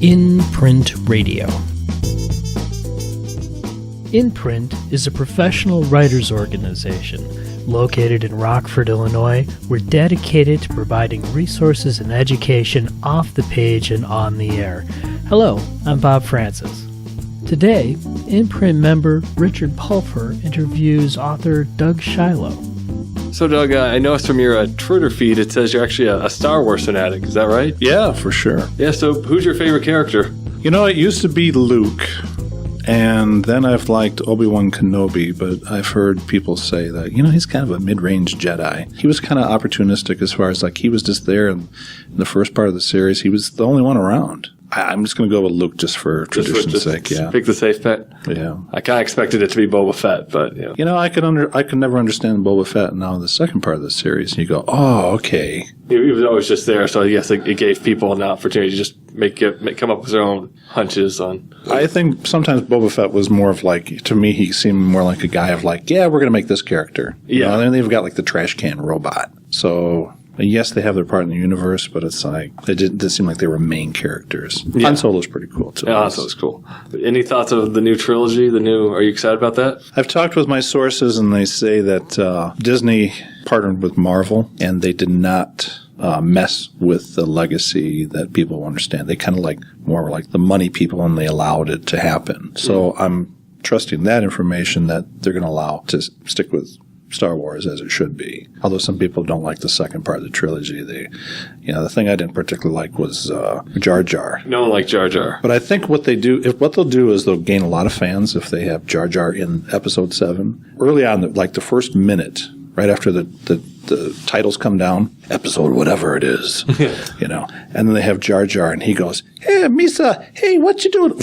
In Print Radio. In Print is a professional writers organization located in Rockford, Illinois. We're dedicated to providing resources and education off the page and on the air. Hello, I'm Bob Francis. Today, In Print member Richard Pulfer interviews author Doug Shiloh. So, Doug, I noticed from your Twitter feed it says you're actually a Star Wars fanatic. Is that right? Yeah, for sure. Yeah, so who's your favorite character? You know, it used to be Luke, and then I've liked Obi-Wan Kenobi, but I've heard people say that, you know, he's kind of a mid-range Jedi. He was kind of opportunistic as far as, like, he was just there in the first part of the series. He was the only one around. I'm just going to go with Luke just for tradition's sake, yeah. Pick the safe bet? Yeah. I kind of expected it to be Boba Fett, but, yeah. You know, I could never understand Boba Fett, and now in the second part of the series, and you go, oh, okay. He was always just there, so I guess it gave people an opportunity to just come up with their own hunches on. I think sometimes Boba Fett was more of like, to me, he seemed more like a guy of like, yeah, we're going to make this character. Yeah. You know, and they've got like the trash can robot. So, yes, they have their part in the universe, but it's like, it did seem like they were main characters. Yeah. Han Solo's pretty cool, too. Yeah, Han Solo's cool. Any thoughts of the new trilogy? Are you excited about that? I've talked with my sources, and they say that Disney partnered with Marvel, and they did not mess with the legacy that people understand. They kind of like more like the money people, and they allowed it to happen. So I'm trusting that information that they're going to allow to stick with Star Wars as it should be. Although some people don't like the second part of the trilogy. The thing I didn't particularly like was Jar Jar. No one liked Jar Jar. But I think what they'll do is they'll gain a lot of fans if they have Jar Jar in Episode 7. Early on, like the first minute, right after the titles come down, episode whatever it is, you know, and then they have Jar Jar, and he goes, "Hey, Misa, hey, what you doing?"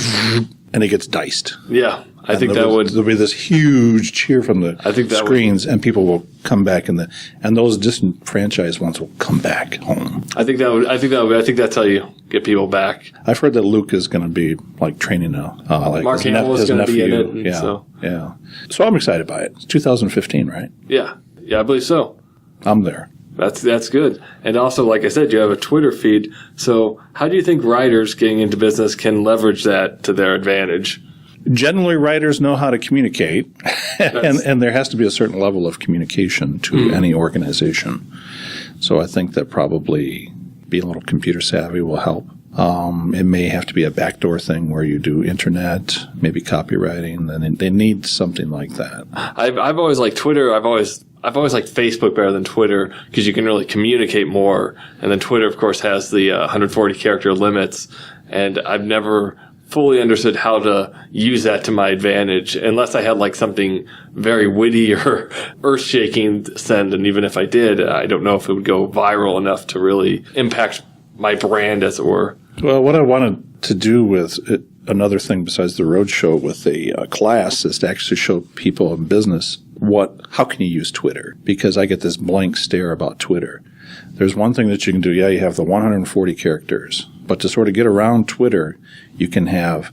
And he gets diced. Yeah. I think there'll be this huge cheer from the screens, and people will come back, and those disenfranchised ones will come back home. I think that's how you get people back. I've heard that Luke is going to be like training Mark Hamill is going to be in it. Yeah. So I'm excited by it. It's 2015, right? Yeah, I believe so. I'm there. That's good. And also, like I said, you have a Twitter feed. So how do you think writers getting into business can leverage that to their advantage? Generally, writers know how to communicate, and there has to be a certain level of communication to any organization. So I think that probably being a little computer savvy will help. It may have to be a backdoor thing where you do internet, maybe copywriting. Then they need something like that. I've always liked Twitter. I've always liked Facebook better than Twitter because you can really communicate more. And then Twitter, of course, has the 140 character limits. And I've never fully understood how to use that to my advantage unless I had like something very witty or earth-shaking to send. And even if I did, I don't know if it would go viral enough to really impact my brand, as it were. Well, what I wanted to do with it, another thing besides the road show with a class, is to actually show people in business how can you use Twitter? Because I get this blank stare about Twitter. There's one thing that you can do. Yeah, you have the 140 characters. But to sort of get around Twitter, you can have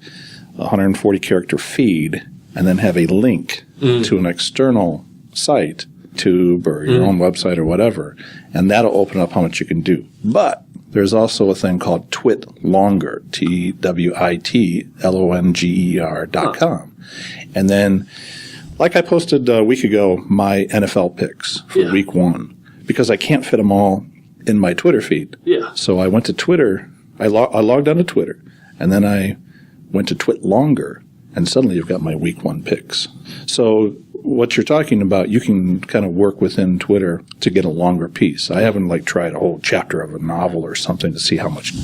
a 140 character feed and then have a link to an external site, Tube or your own website or whatever, and that'll open up how much you can do. But there's also a thing called TwitLonger, TWITLONGER.com. And then, like I posted a week ago, my NFL picks for week 1, because I can't fit them all in my Twitter feed. Yeah. So I went to Twitter. I logged on to Twitter, and then I went to TwitLonger, and suddenly you've got my week 1 picks. So what you're talking about, you can kind of work within Twitter to get a longer piece. I haven't tried a whole chapter of a novel or something to see how much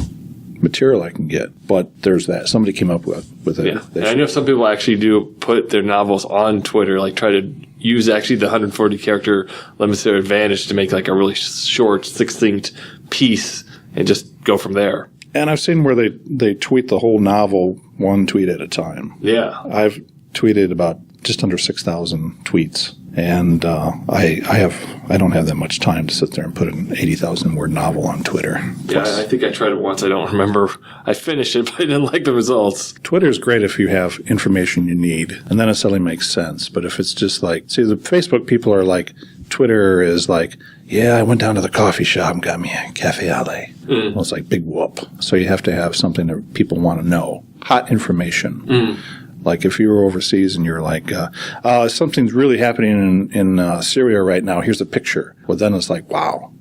material I can get, but there's that. Somebody came up with it. Yeah. And I know some people actually do put their novels on Twitter, like try to use actually the 140 character limits to their advantage to make like a really short, succinct piece and just go from there. And I've seen where they tweet the whole novel one tweet at a time. Yeah. I've tweeted about just under 6,000 tweets. And I don't have that much time to sit there and put an 80,000 word novel on Twitter. Yeah, I think I tried it once. I don't remember. I finished it, but I didn't like the results. Twitter is great if you have information you need, and then it suddenly makes sense. But if it's just like, see, the Facebook people are like, Twitter is like, yeah, I went down to the coffee shop and got me a cafe au lait. Well, it's like big whoop. So you have to have something that people want to know. Hot information. Like if you were overseas and you're like, something's really happening in Syria right now. Here's a picture. Well, then it's like, wow,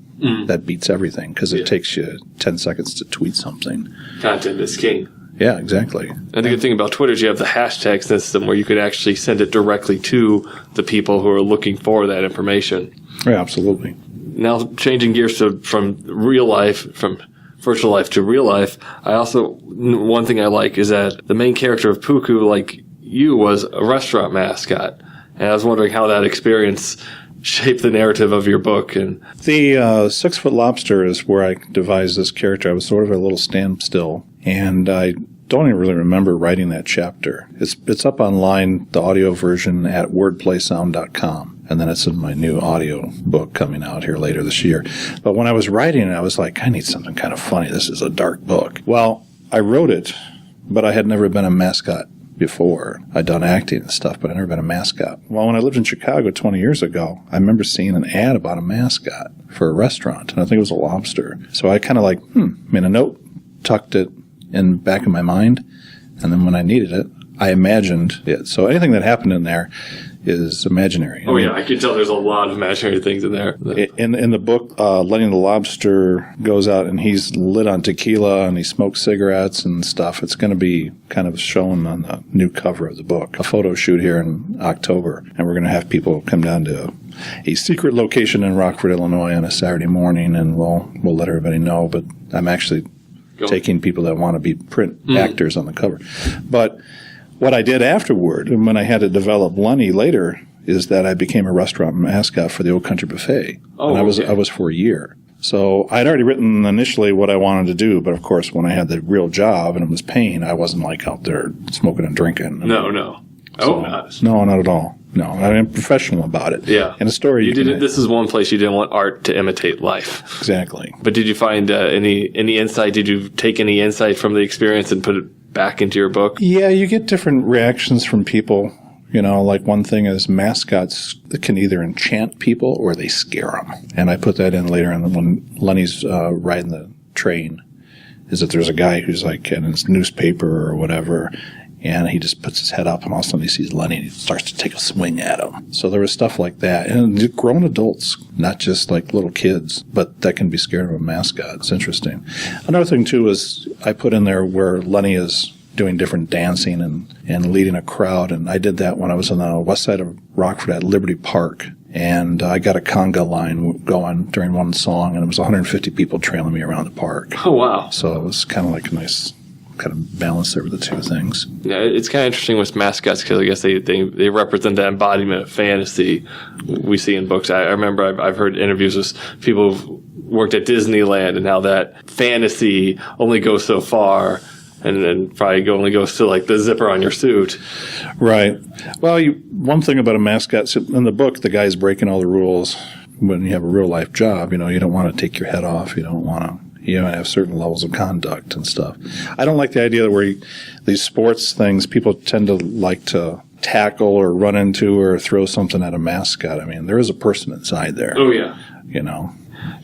that beats everything because it takes you 10 seconds to tweet something. Content is king. Yeah, exactly. And the good thing about Twitter is you have the hashtag system where you could actually send it directly to the people who are looking for that information. Yeah, absolutely. Now, changing gears from real life, from virtual life to real life, one thing I like is that the main character of Puku, like you, was a restaurant mascot. And I was wondering how that experience shaped the narrative of your book. And the 6 Foot Lobster is where I devised this character. I was sort of a little standstill, and I don't even really remember writing that chapter. It's up online, the audio version, at wordplaysound.com. And then it's in my new audio book coming out here later this year. But when I was writing it, I was like, I need something kind of funny. This is a dark book. Well, I wrote it, but I had never been a mascot before. I'd done acting and stuff, but I'd never been a mascot. Well, when I lived in Chicago 20 years ago, I remember seeing an ad about a mascot for a restaurant, and I think it was a lobster. So I kind of like, made a note, tucked it in the back of my mind, and then when I needed it, I imagined it. So anything that happened in there is imaginary. Oh, yeah, I can tell there's a lot of imaginary things in there. In the book, Lenny the Lobster goes out and he's lit on tequila and he smokes cigarettes and stuff. It's going to be kind of shown on the new cover of the book. A photo shoot here in October, and we're going to have people come down to a secret location in Rockford, Illinois on a Saturday morning, and we'll let everybody know. But I'm actually taking people that want to be print actors on the cover. But what I did afterward, and when I had to develop Lenny later, is that I became a restaurant mascot for the Old Country Buffet. Oh, and I was for a year. So I'd already written initially what I wanted to do, but of course when I had the real job and it was paying, I wasn't like out there smoking and drinking. No. Not at all. No, I'm professional about it. Yeah. And a story this is one place you didn't want art to imitate life. Exactly. But did you find any insight? Did you take any insight from the experience and put it back into your book? Yeah, you get different reactions from people. You know, like one thing is mascots can either enchant people or they scare them. And I put that in later on when Lenny's riding the train, is that there's a guy who's like in his newspaper or whatever, and he just puts his head up and all of a sudden he sees Lenny and he starts to take a swing at him. So there was stuff like that. And grown adults, not just like little kids, but that can be scared of a mascot. It's interesting. Another thing, too, is I put in there where Lenny is doing different dancing and leading a crowd. And I did that when I was on the west side of Rockford at Liberty Park. And I got a conga line going during one song, and it was 150 people trailing me around the park. Oh, wow. So it was kind of like a nice kind of balance there with the two things. Yeah, it's kind of interesting with mascots because I guess they represent the embodiment of fantasy we see in books. I remember I've heard interviews with people who've worked at Disneyland and how that fantasy only goes so far. And probably only goes to like the zipper on your suit. Right. Well, one thing about a mascot, in the book, the guy's breaking all the rules. When you have a real life job, you don't want to take your head off. You don't want to, have certain levels of conduct and stuff. I don't like the idea that where these sports things, people tend to like to tackle or run into or throw something at a mascot. I mean, there is a person inside there. Oh, yeah.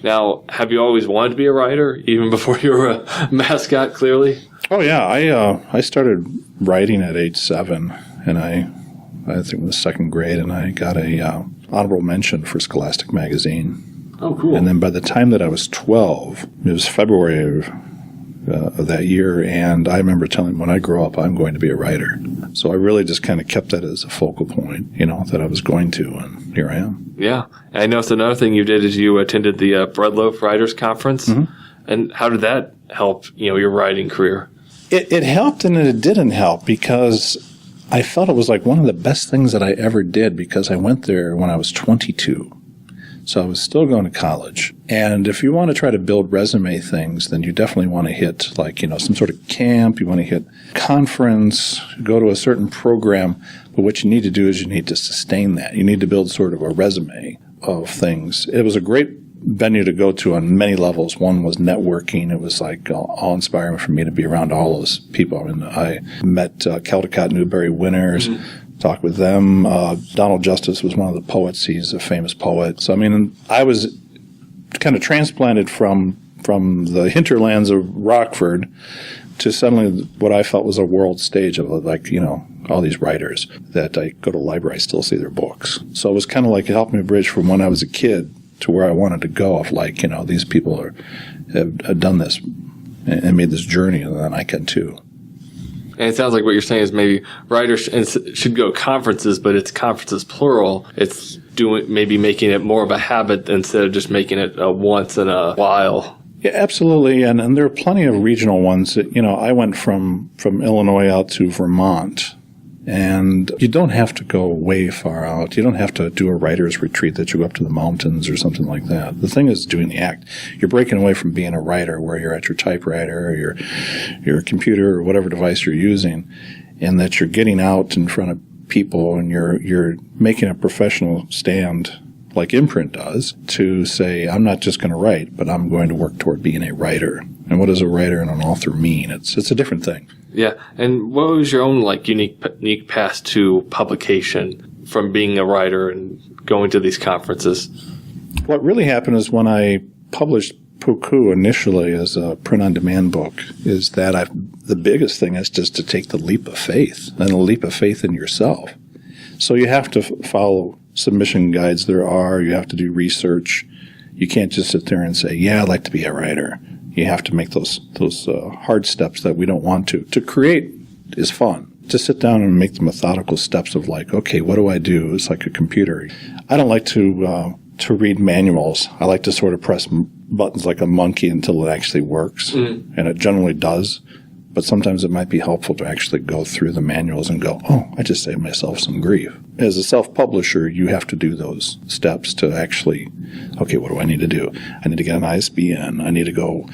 Now, have you always wanted to be a writer, even before you were a mascot, clearly? Oh, yeah. I started writing at age 7, and I think in the second grade, and I got a honorable mention for Scholastic Magazine. Oh, cool. And then by the time that I was 12, it was February of that year, and I remember telling him, when I grow up, I'm going to be a writer. So I really just kind of kept that as a focal point, that I was going to, and here I am. Yeah. I noticed another thing you did is you attended the Breadloaf Writers Conference. Mm-hmm. And how did that help, your writing career? It helped and it didn't help, because I felt it was like one of the best things that I ever did, because I went there when I was 22. So I was still going to college. And if you want to try to build resume things, then you definitely want to hit some sort of camp. You want to hit conference, go to a certain program. But what you need to do is you need to sustain that. You need to build sort of a resume of things. It was a great venue to go to on many levels. One was networking. It was like all-inspiring for me to be around all those people. I mean, I met Caldecott Newberry winners, talked with them. Donald Justice was one of the poets. He's a famous poet. So, I mean, I was kind of transplanted from the hinterlands of Rockford to suddenly what I felt was a world stage of all these writers that I go to the library, I still see their books. So it was kind of like it helped me bridge from when I was a kid to where I wanted to go of these people have done this and made this journey, and then I can too. And it sounds like what you're saying is maybe writers should go to conferences, but it's conferences plural. It's maybe making it more of a habit instead of just making it a once in a while. Yeah, absolutely. And there are plenty of regional ones that, I went from Illinois out to Vermont, and you don't have to go way far out. You don't have to do a writer's retreat that you go up to the mountains or something like that. The thing is doing the act. You're breaking away from being a writer where you're at your typewriter or your computer or whatever device you're using, and that you're getting out in front of people and you're making a professional stand like Imprint does to say, I'm not just going to write, but I'm going to work toward being a writer. And what does a writer and an author mean? It's a different thing. Yeah. And what was your own unique path to publication from being a writer and going to these conferences? What really happened is when I published Puku initially as a print-on-demand book is that the biggest thing is just to take the leap of faith, and a leap of faith in yourself. So you have to follow submission guides you have to do research. You can't just sit there and say, yeah, I'd like to be a writer. You have to make those hard steps that we don't want to. To create is fun. To sit down and make the methodical steps of okay, what do I do? It's like a computer. I don't like to read manuals. I like to sort of press buttons like a monkey until it actually works, and it generally does. But sometimes it might be helpful to actually go through the manuals and go, oh, I just saved myself some grief. As a self-publisher, you have to do those steps to actually, okay, what do I need to do? I need to get an ISBN. I need to go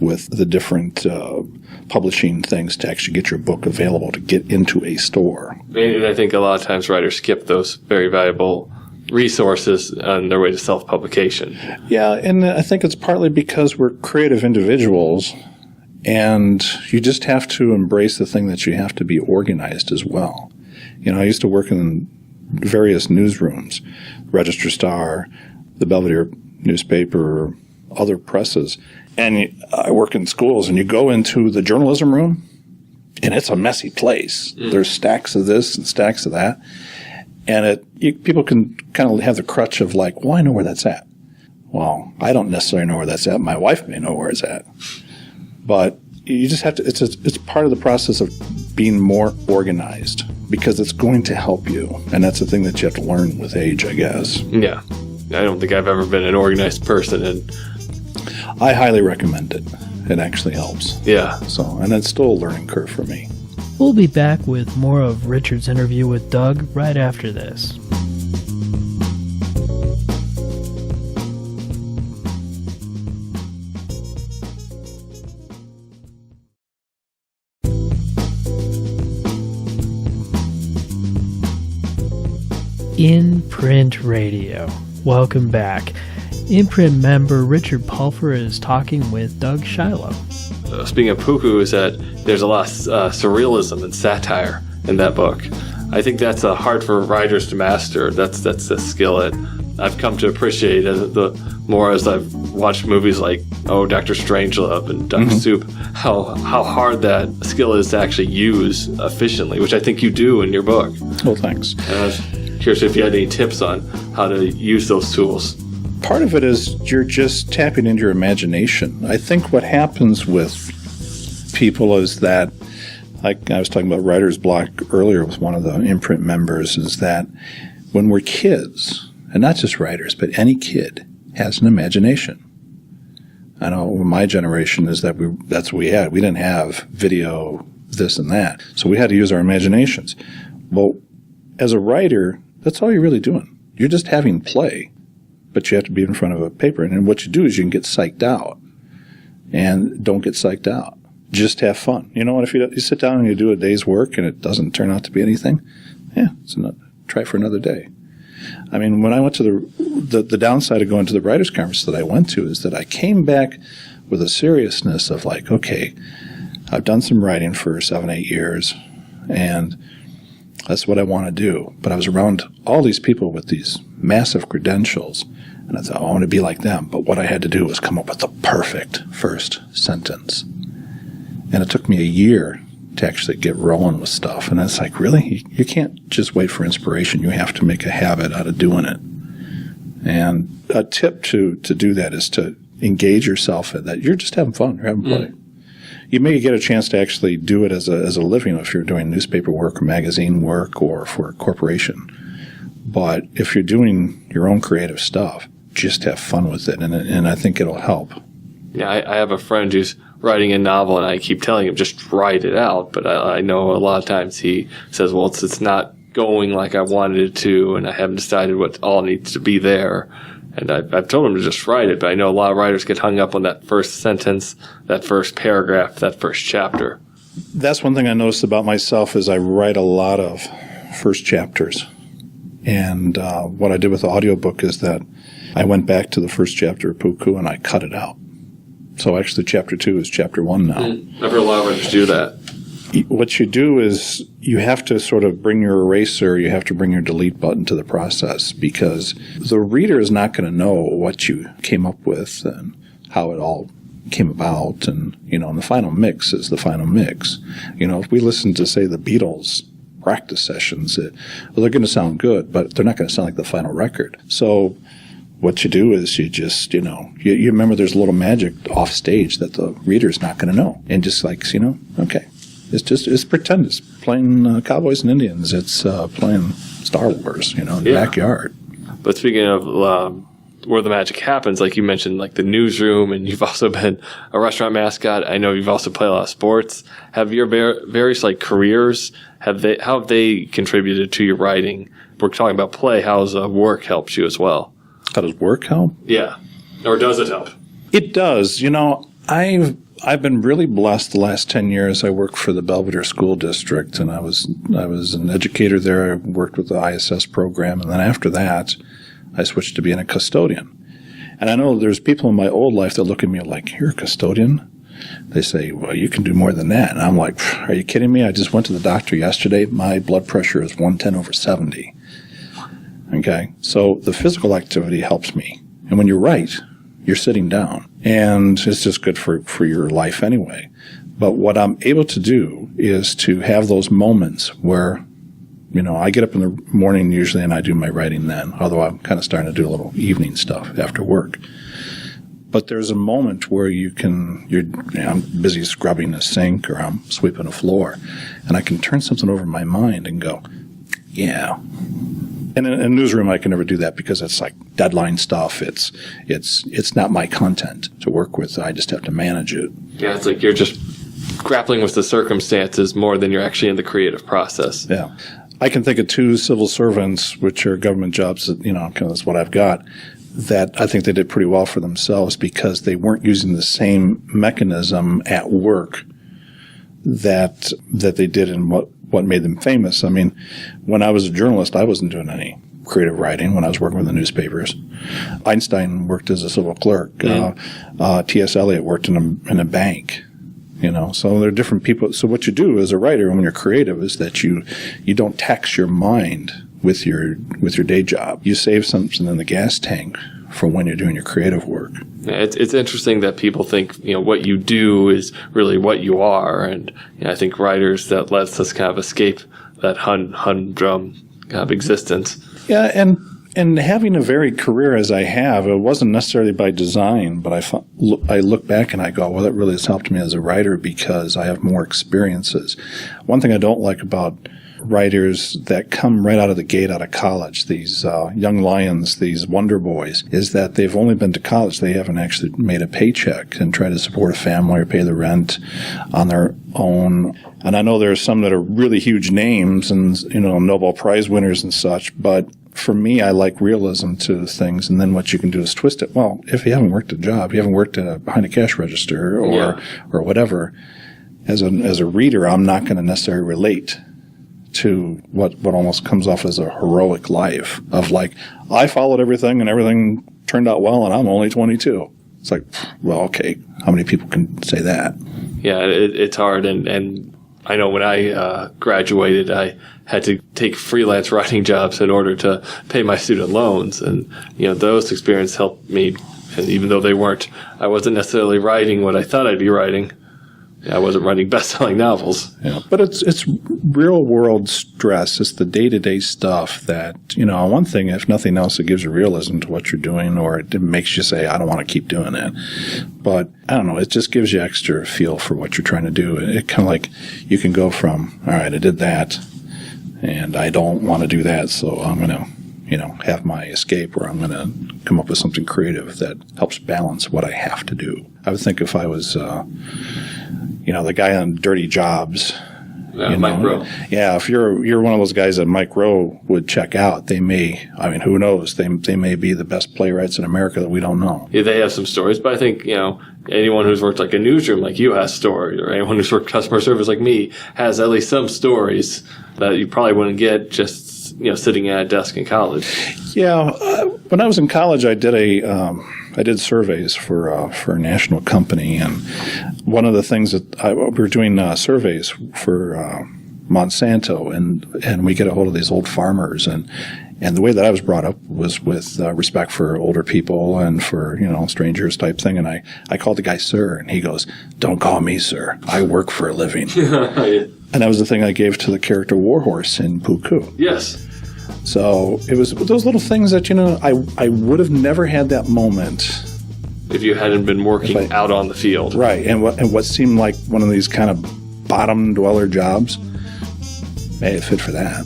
with the different publishing things to actually get your book available to get into a store. And I think a lot of times writers skip those very valuable resources on their way to self-publication. Yeah, and I think it's partly because we're creative individuals, and you just have to embrace the thing that you have to be organized as well. I used to work in various newsrooms, Register Star, the Belvedere newspaper, other presses, and I work in schools, and you go into the journalism room, and it's a messy place. There's stacks of this and stacks of that, and people can kind of have the crutch of well, I know where that's at. Well, I don't necessarily know where that's at. My wife may know where it's at. But you just have to, it's part of the process of being more organized because it's going to help you. And that's the thing that you have to learn with age, I guess. Yeah. I don't think I've ever been an organized person. And I highly recommend it. It actually helps. Yeah. And it's still a learning curve for me. We'll be back with more of Richard's interview with Doug right after this. Imprint Radio. Welcome back. Imprint member Richard Pulfer is talking with Doug Shiloh. Speaking of Puku, is that there's a lot of surrealism and satire in that book. I think that's hard for writers to master. That's a skill that I've come to appreciate the more as I've watched movies like Dr. Strangelove and Duck Soup. How hard that skill is to actually use efficiently, which I think you do in your book. Well, thanks. And I was curious if you had any tips on how to use those tools. Part of it is you're just tapping into your imagination. I think what happens with people is that, like I was talking about writer's block earlier with one of the Imprint members, is that when we're kids, and not just writers, but any kid has an imagination. I know my generation is that that's what we had. We didn't have video, this and that. So we had to use our imaginations. Well, as a writer, that's all you're really doing. You're just having play, but you have to be in front of a paper. And what you do is you can get psyched out. And don't get psyched out. Just have fun. You know what? If you sit down and you do a day's work and it doesn't turn out to be anything, try for another day. I mean, when I went to the downside of going to the writers' conference that I went to is that I came back with a seriousness of okay, I've done some writing for 7-8 years, and that's what I want to do. But I was around all these people with these massive credentials, And I thought, I want to be like them. But what I had to do was come up with the perfect first sentence. And it took me a year to actually get rolling with stuff. And it's like, really? You can't just wait for inspiration. You have to make a habit out of doing it. And a tip to do that is to engage yourself in that. You're just having fun. You're having play. You may get a chance to actually do it as a living if you're doing newspaper work or magazine work or for a corporation. But if you're doing your own creative stuff, just have fun with it, and I think it'll help. Yeah, I have a friend who's writing a novel, and I keep telling him, just write it out. But I know a lot of times he says, well, it's not going like I wanted it to, and I haven't decided what all needs to be there. And I've told him to just write it, but I know a lot of writers get hung up on that first sentence, that first paragraph, that first chapter. That's one thing I noticed about myself is I write a lot of first chapters. And what I did with the audiobook is that I went back to the first chapter of Puku and I cut it out. So actually chapter 2 is chapter 1 now. I've heard a lot of writers do that. What you do is you have to sort of bring your eraser, you have to bring your delete button to the process because the reader is not going to know what you came up with and how it all came about. And, and the final mix is the final mix. If we listen to, say, the Beatles practice sessions, they're going to sound good, but they're not going to sound like the final record. So what you do is you just, you remember there's a little magic off stage that the reader's not going to know. And just like, okay. It's pretend. It's playing Cowboys and Indians. It's playing Star Wars, in the backyard. But speaking of where the magic happens, like you mentioned, like the newsroom, and you've also been a restaurant mascot. I know you've also played a lot of sports. Have your various careers, how have they contributed to your writing? We're talking about play. How does work helps you as well? How does work help? Yeah. Or does it help? It does. I've been really blessed the last 10 years. I worked for the Belvedere School District, and I was an educator there. I worked with the ISS program, and then after that, I switched to being a custodian. And I know there's people in my old life that look at me like, you're a custodian? They say, well, you can do more than that. And I'm like, are you kidding me? I just went to the doctor yesterday. My blood pressure is 110/70. Okay? So the physical activity helps me. And when you write, you're sitting down. And it's just good for your life anyway. But what I'm able to do is to have those moments where, I get up in the morning usually and I do my writing then, although I'm kind of starting to do a little evening stuff after work. But there's a moment where I'm busy scrubbing a sink or I'm sweeping a floor, and I can turn something over in my mind and go, yeah. And in a newsroom, I can never do that because it's like deadline stuff. It's not my content to work with. I just have to manage it. Yeah, it's like you're just grappling with the circumstances more than you're actually in the creative process. Yeah. I can think of 2 civil servants, which are government jobs that, that's what I've got, that I think they did pretty well for themselves because they weren't using the same mechanism at work that they did in what made them famous. I mean, when I was a journalist, I wasn't doing any creative writing when I was working with the newspapers. Einstein worked as a civil clerk. T.S. Eliot worked in a bank. So there are different people. So what you do as a writer when you're creative is that you don't tax your mind with your day job. You save something in the gas tank for when you're doing your creative work. Yeah, it's interesting that people think what you do is really what you are, and I think writers that lets us kind of escape that humdrum kind of existence. Yeah, and having a varied career as I have, it wasn't necessarily by design, but I look back and I go, well, that really has helped me as a writer because I have more experiences. One thing I don't like about writers that come right out of the gate out of college, these young lions, these wonder boys, is that they've only been to college. They haven't actually made a paycheck and tried to support a family or pay the rent on their own. And I know there are some that are really huge names and, Nobel Prize winners and such, but for me, I like realism to things, and then what you can do is twist it. Well, if you haven't worked a job, you haven't worked behind a cash register or whatever, as a reader, I'm not going to necessarily relate to what almost comes off as a heroic life of like, I followed everything and everything turned out well and I'm only 22. It's like, well, okay, how many people can say that? Yeah, it's hard. And I know when I graduated, I had to take freelance writing jobs in order to pay my student loans. And, those experiences helped me. And even though I wasn't necessarily writing what I thought I'd be writing. I wasn't writing best-selling novels. Yeah, but it's real-world stress. It's the day-to-day stuff that, one thing, if nothing else, it gives you realism to what you're doing, or it makes you say, I don't want to keep doing that. But, I don't know, it just gives you extra feel for what you're trying to do. It kind of like you can go from, all right, I did that, and I don't want to do that, so I'm going to have my escape, or I'm going to come up with something creative that helps balance what I have to do. I would think if I was, the guy on Dirty Jobs, Mike Rowe. Yeah, if you're one of those guys that Mike Rowe would check out, who knows? They may be the best playwrights in America that we don't know. Yeah, they have some stories, but I think, anyone who's worked like a newsroom like you has stories, or anyone who's worked customer service like me has at least some stories that you probably wouldn't get just sitting at a desk in college. Yeah, when I was in college, I did surveys for a national company, and one of the things that we were doing surveys for Monsanto, and we get a hold of these old farmers, and the way that I was brought up was with respect for older people and for strangers type thing, and I called the guy sir, and he goes, "Don't call me sir. I work for a living." And that was the thing I gave to the character Warhorse in Puku. Yes. So it was those little things that, I would have never had that moment if you hadn't been working out on the field. Right. And what seemed like one of these kind of bottom dweller jobs, it fit for that.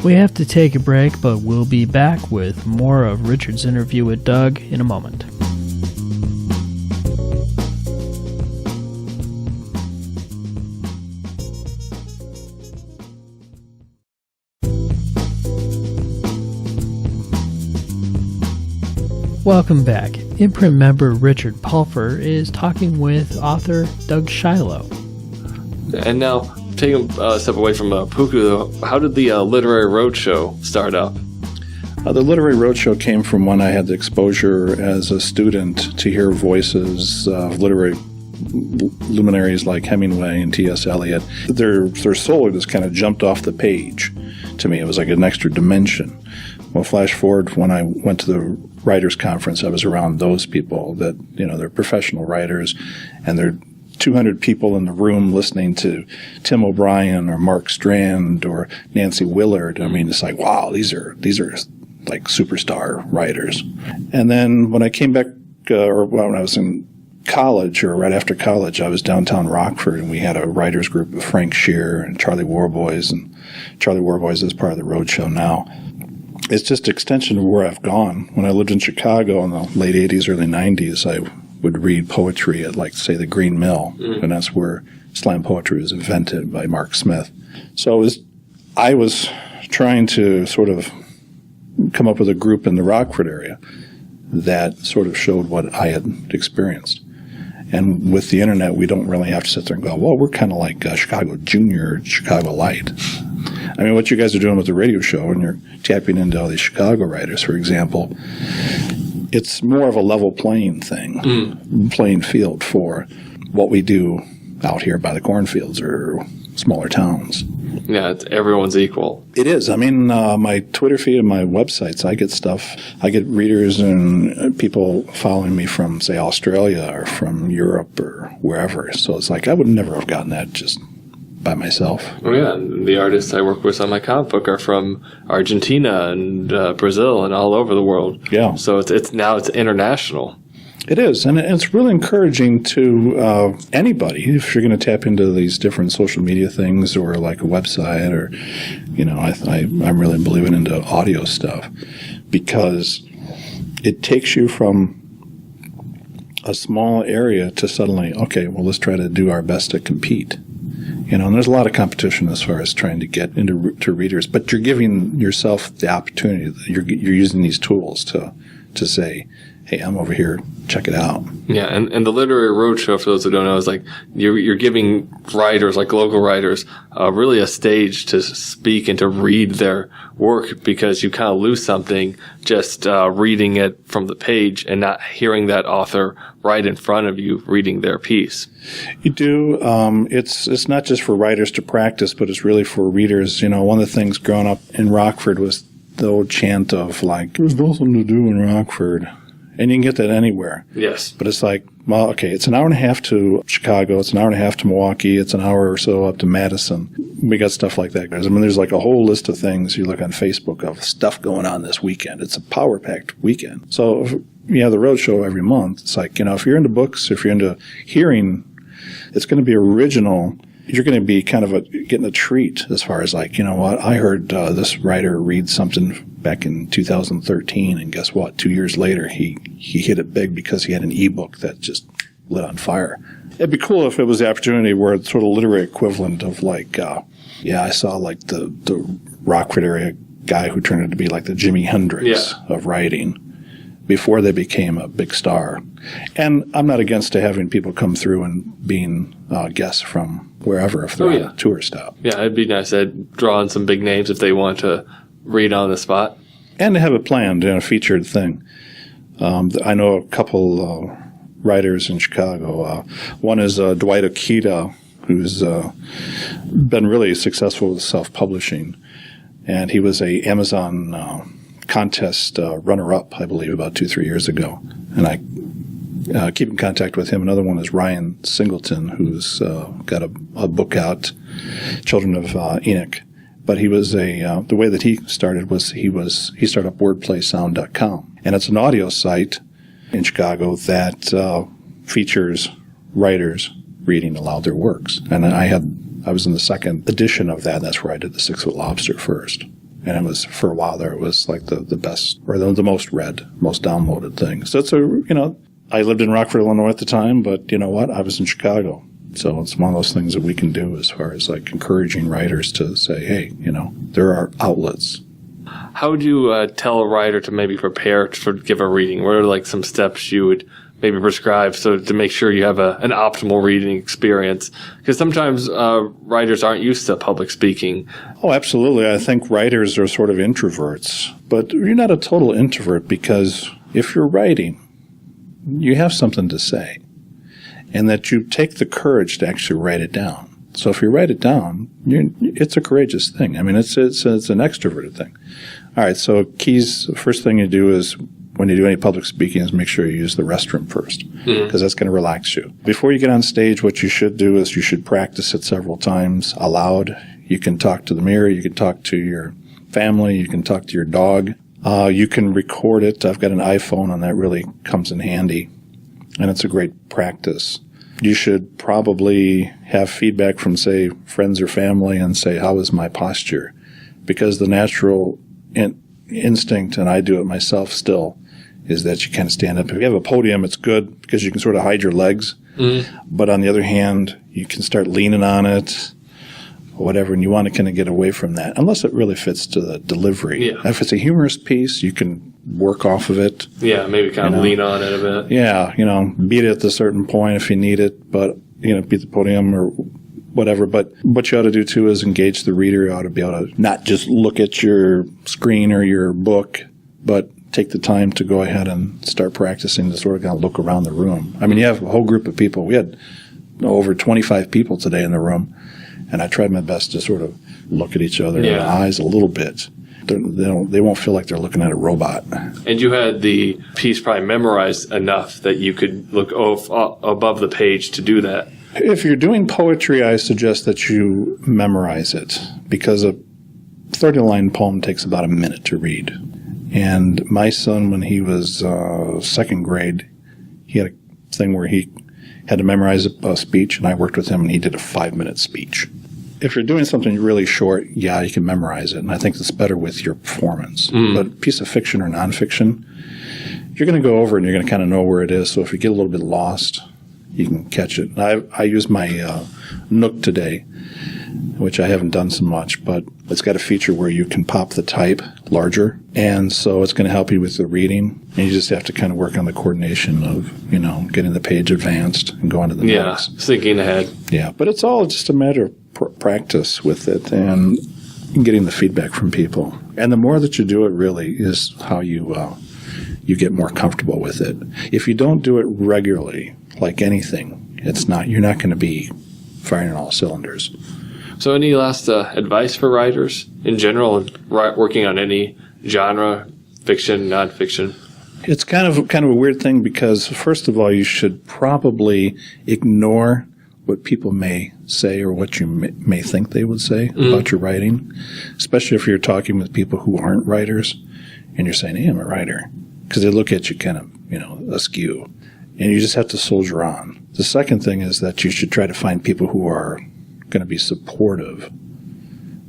We have to take a break, but we'll be back with more of Richard's interview with Doug in a moment. Welcome back. Imprint member Richard Pulfer is talking with author Doug Shiloh. And now, taking a step away from Puku, how did the Literary Roadshow start up? The Literary Roadshow came from when I had the exposure as a student to hear voices of literary luminaries like Hemingway and T.S. Eliot. Their soul just kind of jumped off the page to me. It was like an extra dimension. Well, flash forward, when I went to the writers' conference, I was around those people that, they're professional writers, and they're 200 people in the room listening to Tim O'Brien or Mark Strand or Nancy Willard. I mean, it's like, wow, these are like superstar writers. And then when I came back, when I was in college, or right after college, I was downtown Rockford, and we had a writers group with Frank Shear and Charlie Warboys, and Charlie Warboys is part of the Roadshow now. It's just an extension of where I've gone. When I lived in Chicago in the late 80s, early 90s, I would read poetry at, say, the Green Mill, and that's where slam poetry was invented by Mark Smith. So I was trying to sort of come up with a group in the Rockford area that sort of showed what I had experienced. And with the internet, we don't really have to sit there and go, well, we're kind of like Chicago Junior, Chicago Light. I mean, what you guys are doing with the radio show, and you're tapping into all these Chicago writers, for example, it's more of a level playing field for what we do out here by the cornfields or smaller towns. Yeah, everyone's equal. It is. I mean, my Twitter feed and my websites, I get stuff. I get readers and people following me from, say, Australia or from Europe or wherever. So it's like I would never have gotten that just by myself. Oh, yeah. And the artists I work with on my comic book are from Argentina and Brazil and all over the world. Yeah. So it's international. It is, and it's really encouraging to anybody if you're going to tap into these different social media things or like a website or, I'm really believing into audio stuff because it takes you from a small area to suddenly, okay, well, let's try to do our best to compete. And there's a lot of competition as far as trying to get to readers, but you're giving yourself the opportunity. You're using these tools to say, hey, I'm over here, check it out. Yeah, and the Literary Roadshow, for those who don't know, is like you're giving writers, like local writers, really a stage to speak and to read their work, because you kind of lose something just reading it from the page and not hearing that author right in front of you reading their piece. You do. It's not just for writers to practice, but it's really for readers. One of the things growing up in Rockford was the old chant of like, there's nothing to do in Rockford. And you can get that anywhere. Yes. But it's like, well, okay, it's an hour and a half to Chicago. It's an hour and a half to Milwaukee. It's an hour or so up to Madison. We got stuff like that. There's like a whole list of things you look on Facebook of stuff going on this weekend. It's a power-packed weekend. So you have the road show every month. It's like, if you're into books, if you're into hearing, it's going to be original. You're going to be kind of getting a treat as far as like, what? I heard this writer read something back in 2013, and guess what? 2 years later, he hit it big because he had an ebook that just lit on fire. It'd be cool if it was the opportunity where it's sort of literary equivalent of like, I saw like the Rockford area guy who turned out to be like the Jimi Hendrix of writing before they became a big star. And I'm not against having people come through and being guests from wherever if they're on a tour stop. Yeah, it'd be nice to draw on some big names if they want to read on the spot. And to have it planned in a featured thing. I know a couple writers in Chicago. One is Dwight Akita, who's been really successful with self-publishing. And he was a Amazon contest runner-up, I believe, about 2-3 years ago. And I keep in contact with him. Another one is Ryan Singleton, who's got a book out, Children of Enoch. But he was the way that he started was he started up wordplaysound.com. And it's an audio site in Chicago that features writers reading aloud their works. And I was in the second edition of that, and that's where I did the 6-Foot Lobster first. And it was, for a while there, it was like the best, or the most read, most downloaded thing. So it's I lived in Rockford, Illinois at the time, but you know what? I was in Chicago. So it's one of those things that we can do as far as like encouraging writers to say, hey, there are outlets. How would you tell a writer to maybe prepare to give a reading? What are like some steps you would maybe prescribe so to make sure you have an optimal reading experience? Because sometimes writers aren't used to public speaking. Oh, absolutely. I think writers are sort of introverts, but you're not a total introvert, because if you're writing, you have something to say, and that you take the courage to actually write it down. So if you write it down, it's a courageous thing. I mean, it's an extroverted thing. All right, so keys, the first thing you do is, when you do any public speaking, is make sure you use the restroom first, because that's going to relax you. Before you get on stage, what you should do is you should practice it several times aloud. You can talk to the mirror. You can talk to your family. You can talk to your dog. You can record it. I've got an iPhone, and that really comes in handy, and it's a great practice. You should probably have feedback from, say, friends or family and say, how is my posture? Because the natural instinct, and I do it myself still, is that you kind of stand up. If you have a podium, it's good because you can sort of hide your legs. But on the other hand, you can start leaning on it or whatever, and you want to kind of get away from that, unless it really fits to the delivery. Yeah. If it's a humorous piece, you can work off of it. Yeah, maybe kind of lean on it a bit. Yeah, beat it at a certain point if you need it, but, beat the podium or whatever. But what you ought to do, too, is engage the reader. You ought to be able to not just look at your screen or your book, but take the time to go ahead and start practicing to sort of kind of look around the room. I mean, you have a whole group of people. We had over 25 people today in the room, and I tried my best to sort of look at each other in the eyes a little bit. They won't feel like they're looking at a robot. And you had the piece probably memorized enough that you could look above the page to do that. If you're doing poetry, I suggest that you memorize it, because a 30-line poem takes about a minute to read. And my son, when he was second grade, he had a thing where he had to memorize a speech, and I worked with him, and he did a 5-minute speech. If you're doing something really short, you can memorize it, and I think it's better with your performance. But a piece of fiction or nonfiction, you're going to go over it, and you're going to kind of know where it is. So if you get a little bit lost, you can catch it. I used my Nook today, which I haven't done so much, but it's got a feature where you can pop the type larger, and so it's going to help you with the reading, and you just have to kind of work on the coordination of, getting the page advanced and going to the next. Yeah, thinking ahead. Yeah, but it's all just a matter of practice with it and getting the feedback from people. And the more that you do it really is how you get more comfortable with it. If you don't do it regularly, like anything, you're not going to be firing on all cylinders. So any last advice for writers in general, working on any genre, fiction, nonfiction? It's kind of a weird thing because, first of all, you should probably ignore what people may say or what you may think they would say about your writing, especially if you're talking with people who aren't writers and you're saying, hey, I'm a writer, because they look at you kind of, askew. And you just have to soldier on. The second thing is that you should try to find people who are going to be supportive.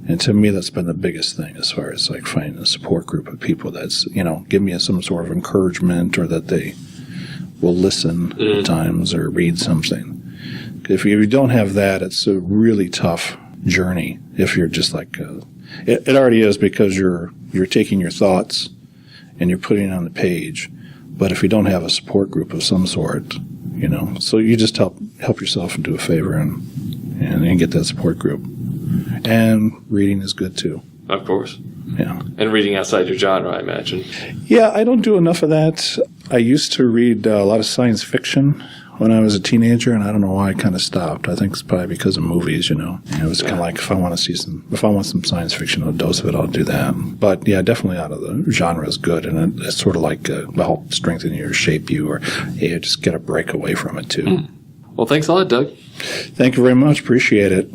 And to me, that's been the biggest thing as far as like finding a support group of people that's, give me some sort of encouragement or that they will listen at times or read something. If you don't have that, it's a really tough journey if you're just like, it already is because you're taking your thoughts and you're putting it on the page. But if you don't have a support group of some sort, so you just help yourself and do a favor and get that support group. And reading is good too. Of course. Yeah. And reading outside your genre, I imagine. Yeah, I don't do enough of that. I used to read a lot of science fiction when I was a teenager, and I don't know why I kind of stopped. I think it's probably because of movies, It was kind of like if I want some science fiction, a dose of it, I'll do that. But yeah, definitely out of the genre is good, and it's sort of like help strengthen you or shape you, or hey, just get a break away from it too. Well, thanks a lot, Doug. Thank you very much. Appreciate it.